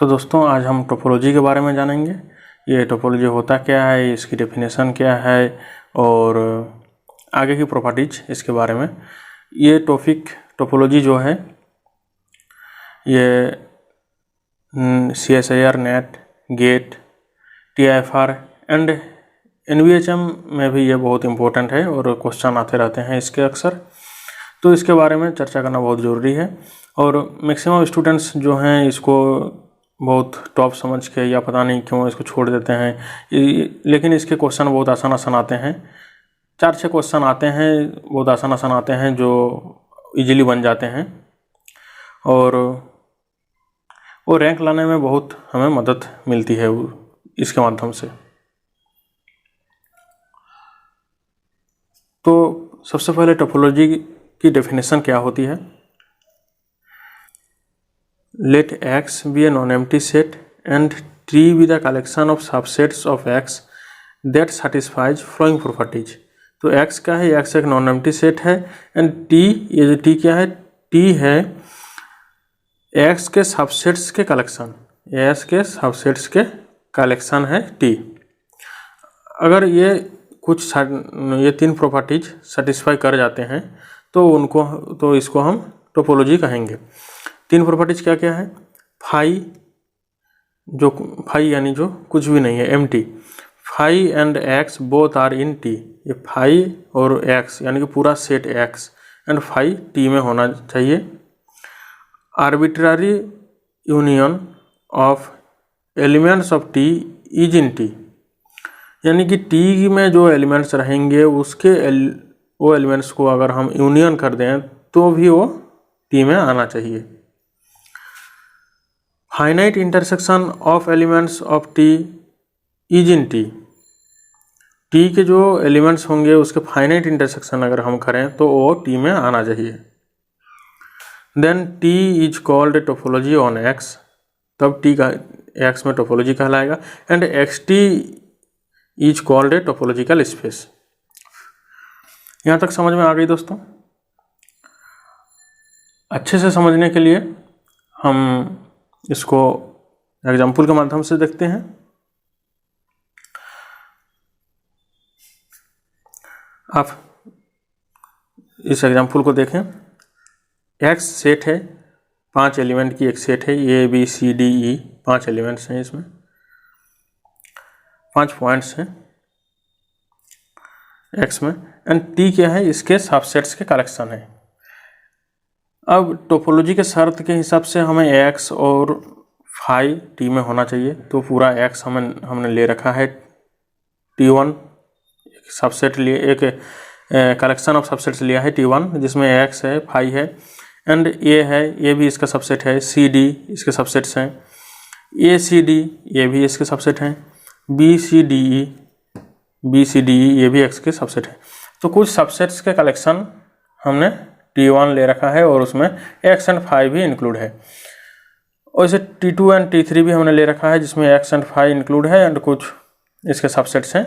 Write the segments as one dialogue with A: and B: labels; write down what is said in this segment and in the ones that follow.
A: तो दोस्तों आज हम टोपोलॉजी के बारे में जानेंगे। ये टोपोलॉजी होता क्या है, इसकी डेफिनेशन क्या है और आगे की प्रॉपर्टीज इसके बारे में। ये टोपोलॉजी जो है ये CSIR, NET, GATE, TIFR and NVHM में भी ये बहुत इम्पोर्टेंट है और क्वेश्चन आते रहते हैं इसके अक्सर। तो इसके बारे में चर्चा करना बहुत ज़रूरी है और मैक्सिमम स्टूडेंट्स जो हैं इसको बहुत टॉप समझ के या पता नहीं क्यों इसको छोड़ देते हैं, लेकिन इसके क्वेश्चन बहुत आसान आते हैं। 4-6 क्वेश्चन आते हैं, बहुत आसान आते हैं जो इजीली बन जाते हैं और वो रैंक लाने में बहुत हमें मदद मिलती है इसके माध्यम से। तो सबसे पहले टोपोलॉजी की डेफिनेशन क्या होती है। Let X be a non-empty set and T be the collection of subsets of X that satisfies following properties। तो X क्या है, X एक नॉन एम्प्टी सेट है एंड T, ये जो T क्या है, T है X के सबसेट्स के कलेक्शन, X के सबसेट्स के कलेक्शन है T। अगर ये ये 3 प्रॉपर्टीज सेटिस्फाई कर जाते हैं तो इसको हम टोपोलॉजी कहेंगे। 3 प्रॉपर्टीज क्या क्या है। फाई यानी जो कुछ भी नहीं है, empty. Phi and X both are in T. ये फाई और एक्स यानी कि पूरा set X and phi T में होना चाहिए। Arbitrary union of elements of T is in T, यानी कि टी में जो एलिमेंट्स रहेंगे वो एलिमेंट्स को अगर हम यूनियन कर दें तो भी वो टी में आना चाहिए। Finite intersection of elements of T is in T. T के जो एलिमेंट्स होंगे उसके फाइनाइट इंटरसेक्शन अगर हम करें तो वो टी में आना चाहिए। Then T is called topology on X, तब टी का एक्स में टोपोलॉजी कहलाएगा। And X T is called a topological space. यहाँ तक समझ में आ गई दोस्तों। अच्छे से समझने के लिए हम इसको एग्जाम्पल के माध्यम से देखते हैं। आप इस एग्जाम्पल को देखें। एक्स सेट है, 5 एलिमेंट की एक सेट है, ABCDE 5 एलिमेंट्स हैं, इसमें 5 पॉइंट्स हैं एक्स में। एंड टी क्या है, इसके सबसेट्स के कलेक्शन है। अब टोपोलॉजी के शर्त के हिसाब से हमें एक्स और फाई टी में होना चाहिए। तो पूरा एक्स हमने ले रखा है, T1 एक सबसेट लिए, एक कलेक्शन ऑफ सबसेट्स लिया है T1 जिसमें एक्स है, फाई है एंड ए है, ये भी इसका सबसेट है। CD इसके सबसेट्स हैं। ACD ये भी इसके सबसेट हैं। BCDE ये भी एक्स के सबसेट है। तो कुछ सबसेट्स के कलेक्शन हमने T1 ले रखा है और उसमें एक्स एंड फाई भी इंक्लूड है। और इसे T2 एंड T3 भी हमने ले रखा है जिसमें एक्स एंड फाई इंक्लूड है एंड कुछ इसके सबसेट्स हैं।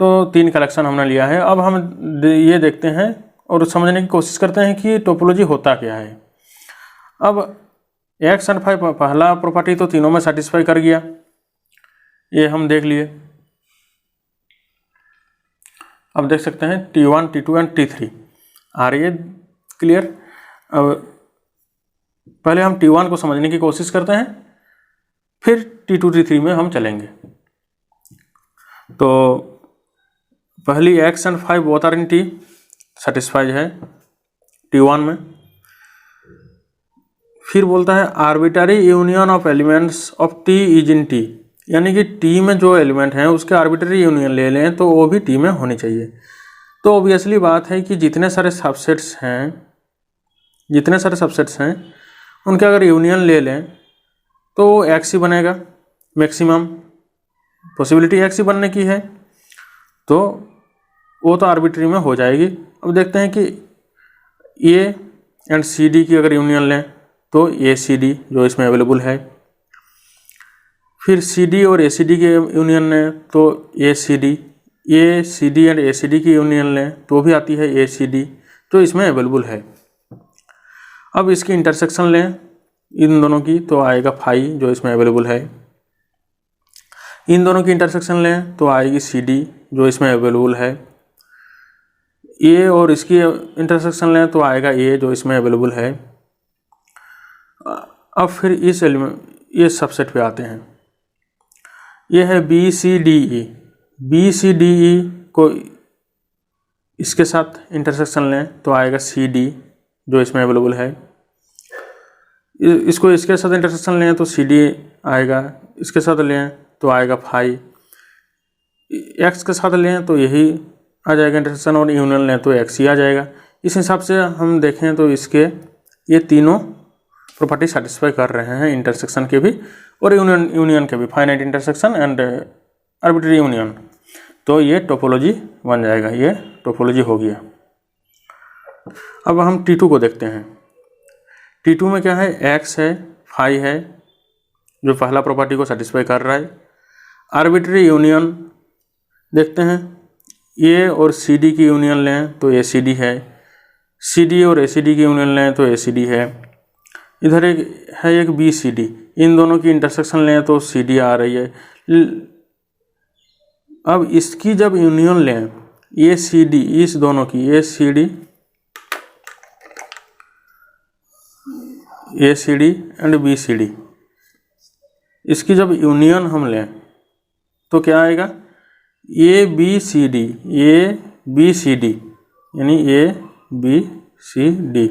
A: तो 3 कलेक्शन हमने लिया है। अब हम ये देखते हैं और समझने की कोशिश करते हैं कि टोपोलॉजी होता क्या है। अब एक्स एंड फाई पहला प्रॉपर्टी तो तीनों में सेटिस्फाई कर गया, ये हम देख लिए। अब देख सकते हैं T1, T2 एंड T3 आ रही है क्लियर। अब पहले हम T1 को समझने की कोशिश करते हैं, फिर T2, T3 में हम चलेंगे। तो पहली X and phi both are in T satisfied है T1 में। फिर बोलता है arbitrary union of elements of T is in T, यानी कि टी में जो एलिमेंट हैं उसके आर्बिट्ररी यूनियन ले लें तो वो भी टी में होनी चाहिए। तो ऑब्वियसली बात है कि जितने सारे सबसेट्स हैं उनके अगर यूनियन ले लें तो वो एक्स ही बनेगा। मैक्सिमम पॉसिबिलिटी एक्स ही बनने की है, तो वो तो आर्बिट्ररी में हो जाएगी। अब देखते हैं कि ए एंड CD की अगर यूनियन लें तो ACD जो इसमें अवेलेबल है। फिर CD और ACD की यूनियन लें तो ACD एंड ACD की यूनियन लें तो भी आती है ACD, जो इसमें अवेलेबल है। अब इसकी इंटरसेक्शन लें इन दोनों की तो आएगा फाई जो इसमें अवेलेबल है। इन दोनों की इंटरसेक्शन लें तो आएगी सी डी जो इसमें अवेलेबल है। ए और इसकी इंटरसेक्शन लें तो आएगा ए जो इसमें अवेलेबल है। अब फिर इस एलिमेंट ये सबसेट पे आते हैं। ये है B C D E. B C D E को इसके साथ इंटरसेक्शन लें तो आएगा सी डी जो इसमें अवेलेबल है। इसको इसके साथ इंटरसेक्शन लें तो सी डी आएगा, इसके साथ लें तो आएगा फाई, एक्स के साथ लें तो यही आ जाएगा इंटरसेक्शन, और यूनियन लें तो एक्स ही आ जाएगा। इस हिसाब से हम देखें तो इसके ये तीनों प्रॉपर्टी सेटिस्फाई कर रहे हैं, इंटरसेक्शन के भी और यूनियन के भी, finite intersection and arbitrary union. तो ये टोपोलॉजी बन जाएगा, ये टोपोलॉजी हो गया। अब हम T2 को देखते हैं। T2 में क्या है, एक्स है, फाई है जो पहला प्रॉपर्टी को सेटिस्फाई कर रहा है। आर्बिट्रेरी यूनियन देखते हैं, ए और सी डी की यूनियन लें तो ए सी डी है, सी डी और ए सी डी की यूनियन लें तो ए सी डी है। इधर एक बी सी डी, इन दोनों की इंटरसेक्शन लें तो सी डी आ रही है। अब इसकी जब यूनियन लें ए सी डी, इस दोनों की A C D and B C D, इसकी जब यूनियन हम लें तो क्या आएगा, ए बी सी डी यानी ए बी सी डी।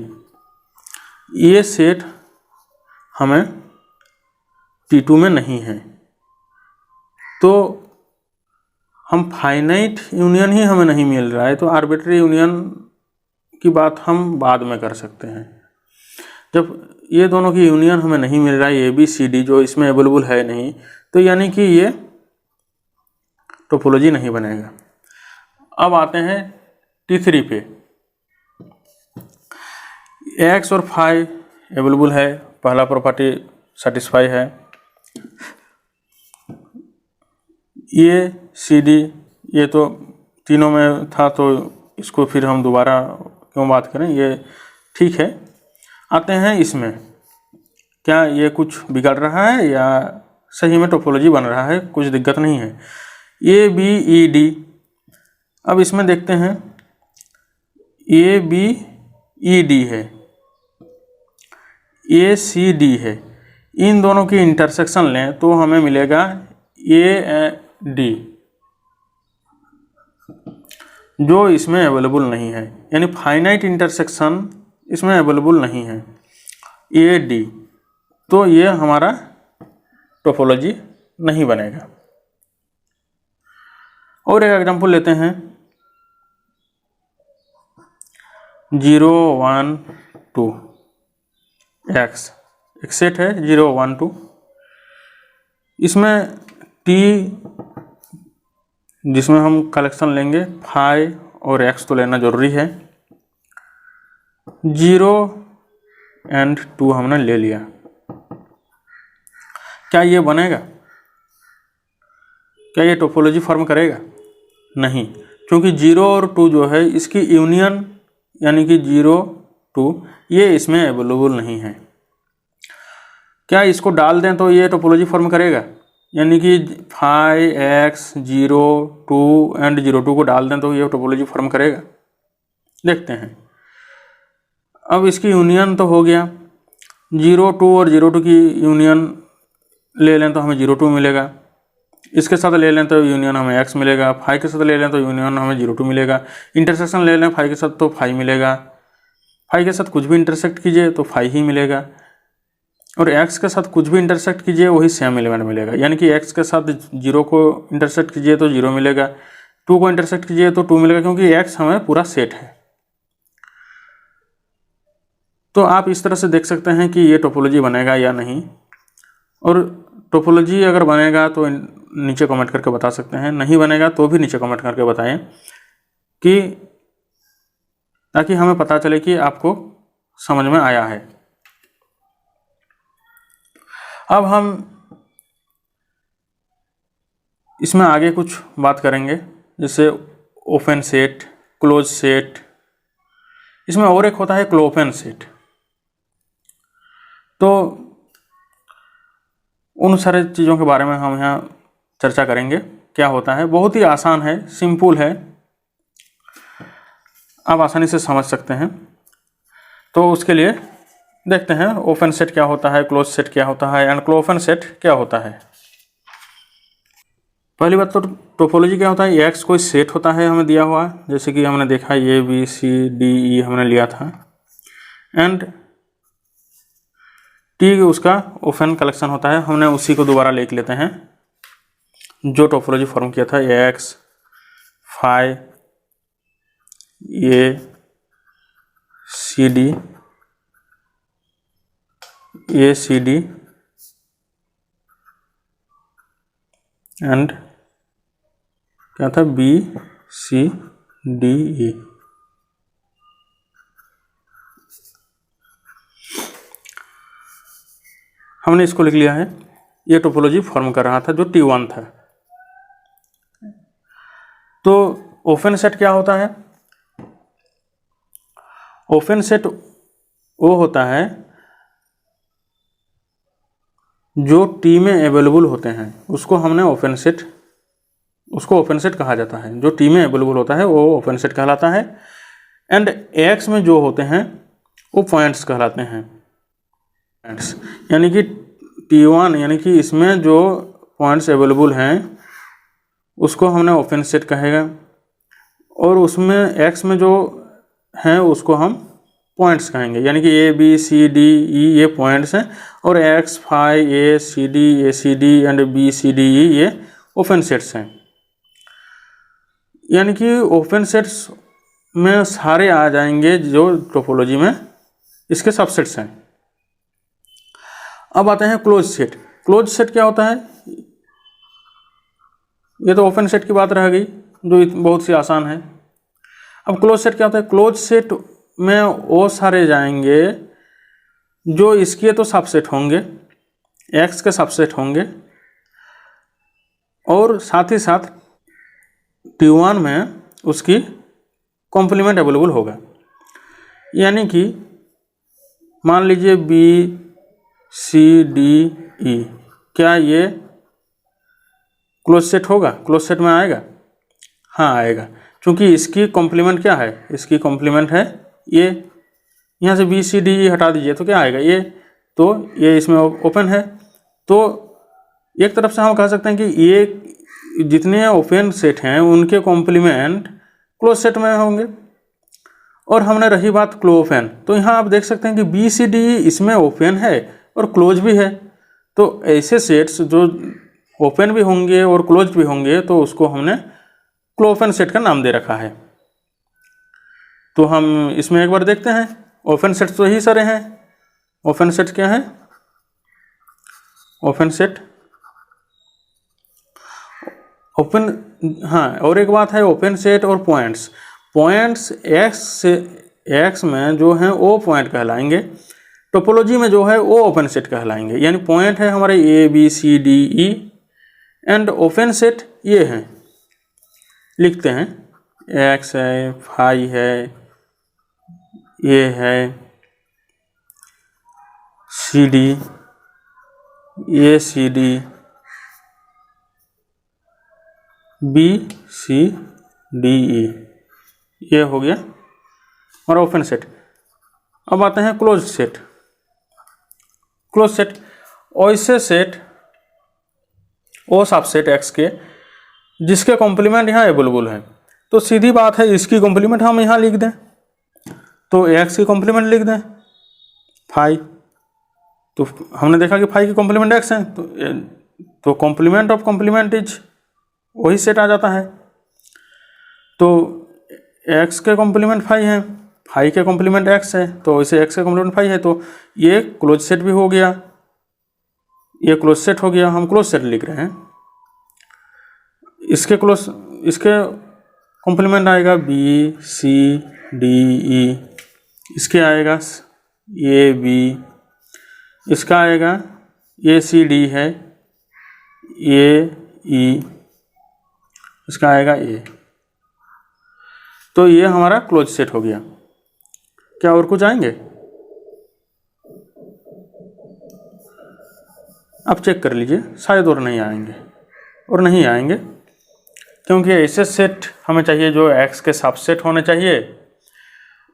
A: ये सेट हमें T2 में नहीं है, तो हम फाइनाइट यूनियन ही हमें नहीं मिल रहा है, तो आर्बिट्रेरी यूनियन की बात हम बाद में कर सकते हैं। जब ये दोनों की यूनियन हमें नहीं मिल रहा है, ए बी सी डी जो इसमें अवेलेबल है नहीं, तो यानी कि ये टोपोलॉजी नहीं बनेगा। अब आते हैं T3 पे। एक्स और फाई अवेलेबल है, पहला प्रॉपर्टी सेटिस्फाई है। ये सी डी ये तो तीनों में था, तो इसको फिर हम दोबारा क्यों बात करें, ये ठीक है। आते हैं इसमें, क्या ये कुछ बिगड़ रहा है या सही में टोपोलॉजी बन रहा है, कुछ दिक्कत नहीं है। ए बी ई डी, अब इसमें देखते हैं, ए बी ई डी है, ए सी डी है, इन दोनों की इंटरसेक्शन लें तो हमें मिलेगा ए डी जो इसमें अवेलेबल नहीं है, यानी फाइनाइट इंटरसेक्शन इसमें अवेलेबल नहीं है, ए डी, तो ये हमारा टोपोलॉजी नहीं बनेगा। और एक एग्जांपल लेते हैं, 0 1 2 एक्स, एक सेट है 0 1 2, इसमें टी जिसमें हम कलेक्शन लेंगे फाई और एक्स तो लेना जरूरी है। 0 एंड 2 हमने ले लिया, क्या ये बनेगा, क्या ये टोपोलॉजी फॉर्म करेगा? नहीं, क्योंकि 0 और 2 जो है इसकी यूनियन यानी कि 0 2 ये इसमें अवेलेबल नहीं है। क्या इसको डाल दें तो ये टोपोलॉजी फॉर्म करेगा, यानी कि 5 x 0 2 एंड 0 2 को डाल दें तो ये टोपोलॉजी फॉर्म करेगा? देखते हैं। अब इसकी यूनियन तो हो गया, 0 2 और 0 2 की यूनियन ले लें तो हमें 0 2 मिलेगा, इसके साथ ले लें तो यूनियन हमें x मिलेगा, 5 के साथ ले लें तो यूनियन हमें 0 2 मिलेगा, इंटरसेक्शन ले लें 5 के साथ तो 5 मिलेगा, 5 के साथ कुछ भी इंटरसेक्ट कीजिए तो 5 ही मिलेगा, और x के साथ कुछ भी इंटरसेक्ट कीजिए वही सेम एलिमेंट मिलेगा, यानी कि x के साथ 0 को इंटरसेक्ट कीजिए तो 0 मिलेगा, 2 को इंटरसेक्ट कीजिए तो 2 मिलेगा, क्योंकि x हमें पूरा सेट है। तो आप इस तरह से देख सकते हैं कि ये टोपोलॉजी बनेगा या नहीं, और टोपोलॉजी अगर बनेगा तो नीचे कमेंट करके बता सकते हैं, नहीं बनेगा तो भी नीचे कमेंट करके बताएं, कि ताकि हमें पता चले कि आपको समझ में आया है। अब हम इसमें आगे कुछ बात करेंगे, जैसे ओपन सेट, क्लोज सेट, इसमें और एक होता है क्लोपन सेट। तो उन सारे चीज़ों के बारे में हम यहाँ चर्चा करेंगे। क्या होता है, बहुत ही आसान है, सिंपल है, आप आसानी से समझ सकते हैं। तो उसके लिए देखते हैं ओपन सेट क्या होता है, क्लोज सेट क्या होता है एंड क्लोजन सेट क्या होता है। पहली बात तो टोपोलॉजी क्या होता है, एक्स कोई सेट होता है हमें दिया हुआ, जैसे कि हमने देखा ABCDE हमने लिया था, एंड टी उसका ओपन कलेक्शन होता है। हमने उसी को दोबारा लिख लेते हैं जो टोपोलॉजी फॉर्म किया था, एक्स फाई ACD एंड क्या था BCDE। हमने इसको लिख लिया है, ये टोपोलॉजी फॉर्म कर रहा था जो T1 था। तो ओपन सेट क्या होता है, ओपन सेट वो होता है जो टी में अवेलेबल होते हैं, उसको हमने ओपन सेट, उसको ओपन सेट कहा जाता है। जो टी में अवेलेबल होता है वो ओपन सेट कहलाता है। एंड एक्स में जो होते हैं वो पॉइंट्स कहलाते हैं। पॉइंट्स यानी कि T1 यानी कि इसमें जो पॉइंट्स अवेलेबल हैं उसको हमने ओपन सेट कहेगा, और उसमें एक्स में जो हैं उसको हम पॉइंट्स कहेंगे, यानी कि ABCDE ये पॉइंट्स हैं, और X phi ACD and BCDE ये ओपन सेट्स हैं। यानी कि ओपन सेट्स में सारे आ जाएंगे जो टोपोलॉजी में इसके सबसेट्स हैं। अब आते हैं क्लोज सेट। क्लोज सेट क्या होता है, ये तो ओपन सेट की बात रह गई जो बहुत सी आसान है। अब क्लोज सेट क्या होता है, क्लोज सेट में वो सारे जाएंगे जो इसके तो सबसेट होंगे, एक्स के सबसेट होंगे, और साथ ही साथ T1 में उसकी कॉम्प्लीमेंट अवेलेबल होगा। यानी कि मान लीजिए BCDE, क्या ये क्लोज सेट होगा, क्लोज सेट में आएगा? हाँ आएगा, क्योंकि इसकी कॉम्प्लीमेंट क्या है, इसकी कॉम्प्लीमेंट है ये। यहाँ से BCDE हटा दीजिए तो क्या आएगा ये, तो ये इसमें ओपन है। तो एक तरफ से हम कह सकते हैं कि ये जितने ओपन सेट हैं उनके कॉम्प्लीमेंट क्लोज सेट में होंगे। और हमने रही बात क्लोफेन, तो यहाँ आप देख सकते हैं कि BCDE इसमें ओपन है और क्लोज भी है। तो ऐसे सेट्स जो ओपन भी होंगे और क्लोज भी होंगे तो उसको हमने क्लोफेन सेट का नाम दे रखा है। तो हम इसमें एक बार देखते हैं, ओपन सेट्स तो यही सारे हैं। ओपन सेट क्या है, ओपन सेट ओपन, हाँ और एक बात है ओपन सेट और पॉइंट्स। पॉइंट्स एक्स में जो हैं वो पॉइंट कहलाएंगे, टोपोलॉजी में जो है वो ओपन सेट कहलाएंगे। यानी पॉइंट है हमारे ABCDE एंड ओपन सेट ये हैं, लिखते हैं एक्स है, फाई है, ये है CD, ACD, BCDE, ये हो गया और ओपन सेट। अब आते हैं क्लोज सेट। क्लोज सेट ऐसे सेट वो सबसेट एक्स के जिसके कॉम्प्लीमेंट यहाँ अवेलेबल है। तो सीधी बात है, इसकी कॉम्प्लीमेंट हम यहाँ लिख दें, तो एक्स की कॉम्प्लीमेंट लिख दें फाई। तो हमने देखा कि फाई की कॉम्प्लीमेंट एक्स है, तो कॉम्प्लीमेंट ऑफ कॉम्प्लीमेंट इज वही सेट आ जाता है। तो एक्स के कॉम्प्लीमेंट फाई है, फाई के कॉम्प्लीमेंट एक्स है, तो इसे एक्स के कॉम्प्लीमेंट फाई है, तो ये क्लोज सेट भी हो गया, ये क्लोज सेट हो गया। हम क्लोज सेट लिख रहे हैं, इसके कॉम्प्लीमेंट आएगा BCDE, इसके आएगा AB, इसका आएगा ACD है, AE, इसका आएगा A। तो ये हमारा क्लोज सेट हो गया। क्या और कुछ आएंगे? अब चेक कर लीजिए, शायद और नहीं आएंगे, और नहीं आएंगे क्योंकि ऐसे सेट हमें चाहिए जो x के सबसेट होने चाहिए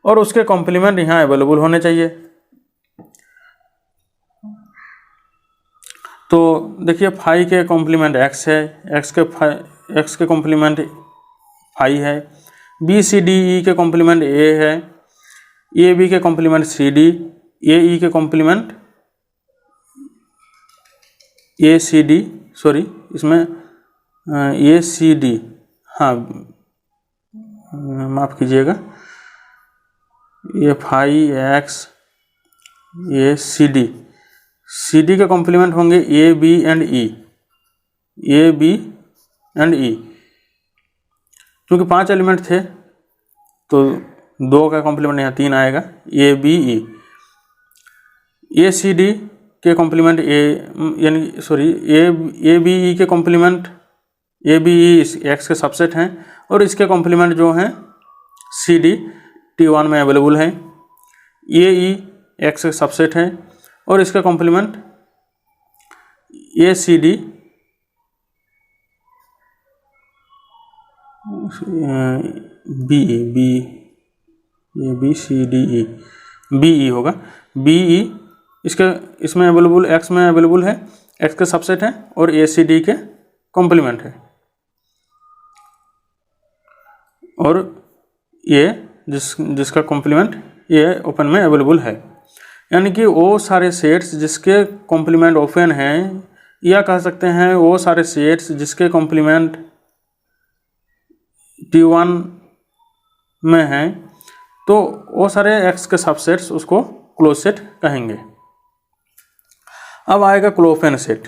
A: और उसके कॉम्प्लीमेंट यहाँ अवेलेबल होने चाहिए। तो देखिए फाई के कॉम्प्लीमेंट x है, x के कॉम्प्लीमेंट फाई है, बी सी डी ई के कॉम्प्लीमेंट a है, ए बी के complement C D, A E के complement A C D, sorry इसमें ए सी डी, हाँ माफ़ कीजिएगा, ये phi X A C D, C D के कॉम्प्लीमेंट होंगे A B and E, A B and E, क्योंकि 5 एलिमेंट थे तो 2 का कॉम्प्लीमेंट यहाँ 3 आएगा, A B E. A C D के कॉम्प्लीमेंट ए यानी सॉरी ए बी ई के complement A B E X के सबसेट हैं और इसके कॉम्प्लीमेंट जो हैं सी डी T1 में अवेलेबल है, ए ई एक्स के सबसेट है और इसका complement A C D B E B A B C D E B E होगा, बी ई इसमें अवेलेबल एक्स में अवेलेबल है, एक्स के सबसेट है और ए सी डी के कॉम्प्लीमेंट है, और ये जिसका कॉम्प्लीमेंट ये ओपन में अवेलेबल है। यानी कि वो सारे सेट्स जिसके कॉम्प्लीमेंट ओपन हैं, या कह सकते हैं वो सारे सेट्स जिसके कॉम्प्लीमेंट T1 में हैं, तो वो सारे x के सबसेट्स उसको क्लोज सेट कहेंगे। अब आएगा क्लोफेन set.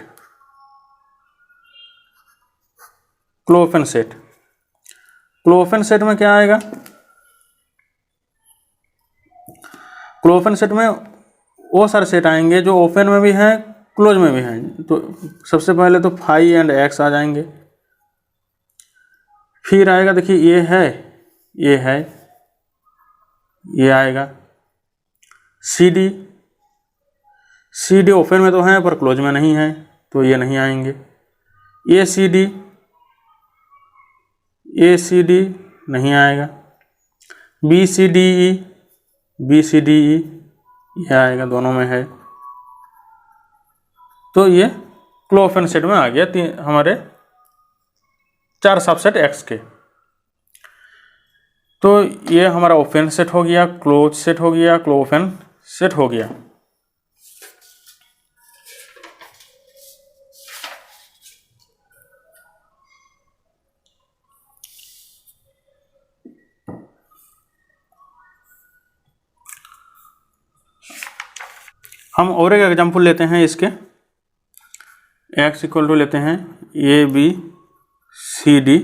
A: Clopen set, clopen set में क्या आएगा? क्लोफेन सेट में वो सारे सेट आएंगे जो ओपन में भी हैं, क्लोज में भी हैं। तो सबसे पहले तो फाई एंड एक्स आ जाएंगे, फिर आएगा देखिए ये है, ये है, ये आएगा C D, C D open में तो हैं पर क्लोज में नहीं है तो ये नहीं आएंगे। ए सी डी, ए सी डी नहीं आएगा। B C D E, B C D E ये आएगा, दोनों में है। तो ये क्लोफेन सेट में आ गया हमारे 4 सबसेट एक्स के। तो ये हमारा ओपन सेट हो गया, क्लोज सेट हो गया, क्लोफेन सेट हो गया। हम और एक एग्जांपल लेते हैं इसके, x इक्वल टू लेते हैं ए बी सी डी।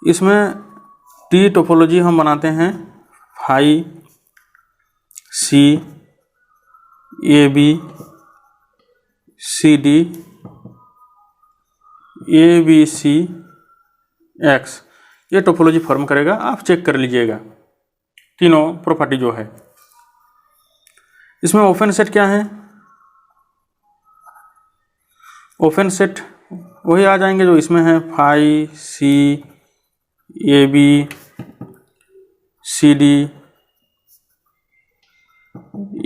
A: इसमें टी टोपोलॉजी हम बनाते हैं phi C A B C D A B C X, ये टोपोलॉजी फॉर्म करेगा। आप चेक कर लीजिएगा तीनों प्रॉपर्टी जो है। इसमें ओपन सेट क्या है? ओपन सेट वही आ जाएंगे जो इसमें है, phi C A B C D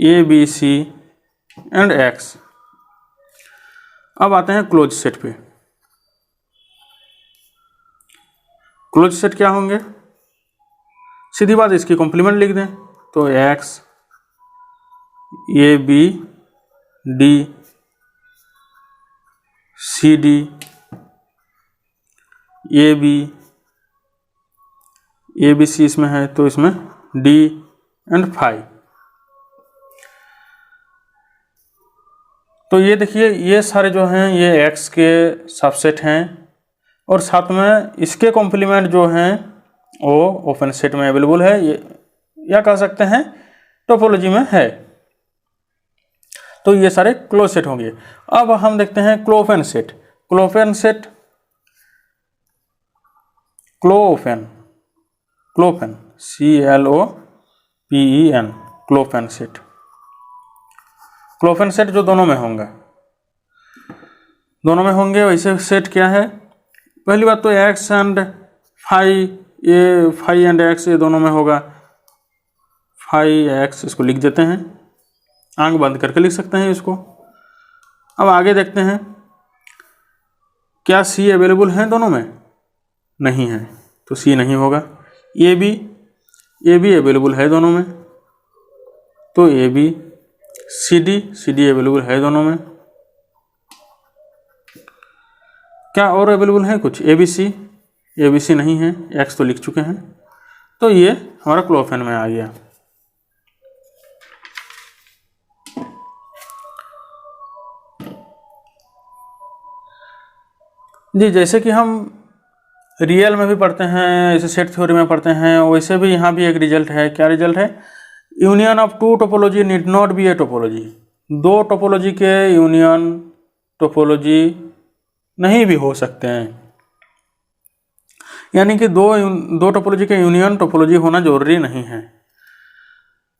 A: A B C and X. अब आते हैं क्लोज सेट पे। क्लोज सेट क्या होंगे? सीधी बात, इसकी कॉम्प्लीमेंट लिख दें तो X A B D C D A B C इसमें है तो इसमें डी एंड फाई। तो ये देखिए ये सारे जो हैं ये एक्स के सबसेट हैं और साथ में इसके कॉम्प्लीमेंट जो हैं वो ओपन सेट में अवेलेबल है, ये या कह सकते हैं टोपोलॉजी में है। तो ये सारे क्लोज सेट होंगे। अब हम देखते हैं clopen set. Clopen set, clopen CLOPEN, clopen set. Clopen set जो दोनों में होंगे, दोनों में होंगे। वैसे सेट क्या है, पहली बात तो एक्स एंड फाइव, ये फाइव एंड एक्स ये दोनों में होगा, फाइव एक्स इसको लिख देते हैं, आंख बंद करके लिख सकते हैं इसको। अब आगे देखते हैं, क्या सी अवेलेबल है दोनों में, नहीं है तो सी नहीं होगा। ए बी अवेलेबल है दोनों में, तो A B. C D available है दोनों में। क्या और अवेलेबल है कुछ, ए बी सी नहीं है, एक्स तो लिख चुके हैं, तो ये हमारा क्लोफेन में आ गया। जी, जैसे कि हम रियल में भी पढ़ते हैं, ऐसे सेट थ्योरी में पढ़ते हैं, वैसे भी यहाँ भी एक रिजल्ट है। क्या रिजल्ट है, union of two topology need not be a topology. दो टोपोलॉजी के यूनियन टोपोलॉजी नहीं भी हो सकते हैं, यानी कि दो टोपोलॉजी के यूनियन टोपोलॉजी होना जरूरी नहीं है।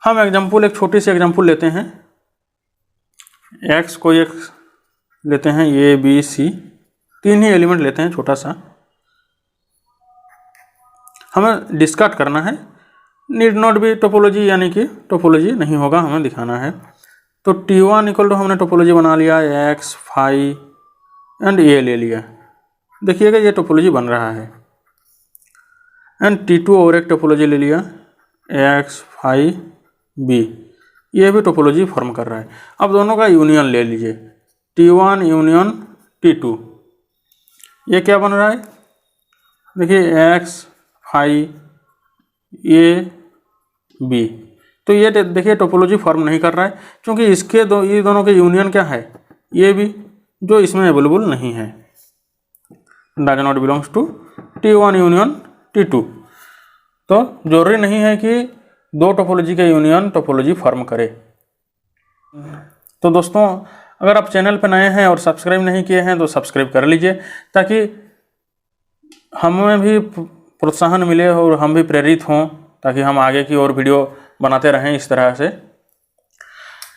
A: हम एग्जाम्पल, एक छोटी सी एग्जाम्पल लेते हैं। एक्स को एक लेते हैं, ए बी सी, तीन ही एलिमेंट लेते हैं, छोटा सा हमें डिस्कार्ड करना है। नीड नॉट बी टोपोलॉजी, यानी कि टोपोलॉजी नहीं होगा, हमें दिखाना है। तो T1 इक्वल टू हमने टोपोलॉजी बना लिया, एक्स फाइव एंड ए ले लिया, देखिएगा ये टोपोलॉजी बन रहा है। एंड T2 और एक टोपोलॉजी ले लिया, एक्स फाइव बी, ये भी टोपोलॉजी फॉर्म कर रहा है। अब दोनों का यूनियन ले लीजिए, T1 यूनियन T2, ये क्या बन रहा है, देखिए एक्स फाइव ए बी। तो ये देखिए टोपोलॉजी फॉर्म नहीं कर रहा है, क्योंकि इसके ये दोनों के यूनियन क्या है, ये भी, जो इसमें अवेलेबल नहीं है, does not belongs to T1 union T2। तो जरूरी नहीं है कि दो टोपोलॉजी के यूनियन टोपोलॉजी फॉर्म करे। तो दोस्तों, अगर आप चैनल पर नए हैं और सब्सक्राइब नहीं किए हैं तो सब्सक्राइब कर लीजिए, ताकि हमें भी प्रोत्साहन मिले और हम भी प्रेरित हों, ताकि हम आगे की और वीडियो बनाते रहें इस तरह से।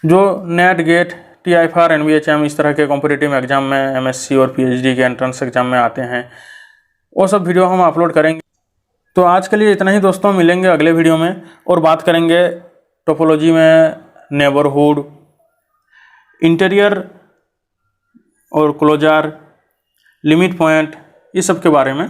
A: जो नेट, गेट, TIFR, NBHM इस तरह के कॉम्पिटिटिव एग्जाम में, MSc और PhD के एंट्रेंस एग्जाम में आते हैं, वो सब वीडियो हम अपलोड करेंगे। तो आज के लिए इतना ही दोस्तों, मिलेंगे अगले वीडियो में और बात करेंगे टोपोलॉजी में नेबरहुड, इंटीरियर और क्लोजर, लिमिट पॉइंट, इस सब के बारे में।